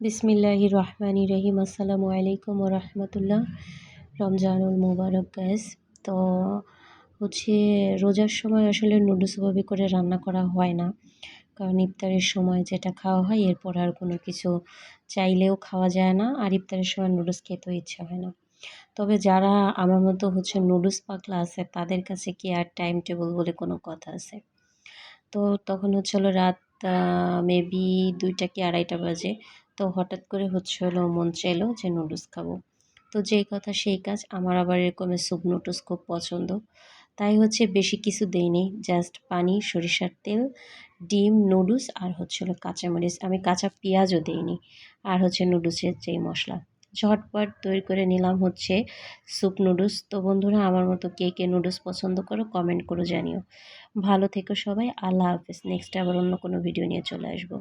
বিসমিল্লাহির রহমানির রহিম। আসসালামু আলাইকুম ওয়া রাহমাতুল্লাহ। রমজানুল মুবারক গাইস। তো হচ্ছে রোজার সময় আসলে নুডলস ওভাবে করে রান্না করা হয় না, কারণ ইফতারের সময় যেটা খাওয়া হয় এরপর আর কোনো কিছু চাইলেও খাওয়া যায় না, আর ইফতারের সময় নুডলস খেতেও ইচ্ছা হয় না। তবে যারা আমার মতো নুডলস পাগলা আছে তাদের কাছে কি আর টাইম টেবল বলে কোনো কথা আছে? তো তখন রাত মেবি 2টা কি 2:30 বাজে। তো হঠাৎ করে মন চাইলো যে নুডলস খাবো। তো যেই কথা সেই কাজ, আমার আবার এরকম স্যুপ নুডলস খুব পছন্দ। তাই বেশি কিছু দেইনি, জাস্ট পানি, সরিষার তেল, ডিম, নুডলস আর কাঁচামরিচ, আমি কাঁচা পেঁয়াজও দেইনি, আর নুডলসের যেই মশলা। ঝটপট তৈরি করে নিলাম স্যুপ নুডলস। তো বন্ধুরা, আমার মতো কে কে নুডলস পছন্দ করো কমেন্ট করে জানিও। ভালো থেকো সবাই। আল্লাহ হাফেজ। নেক্সট আবার অন্য কোনো ভিডিও নিয়ে চলে আসবো।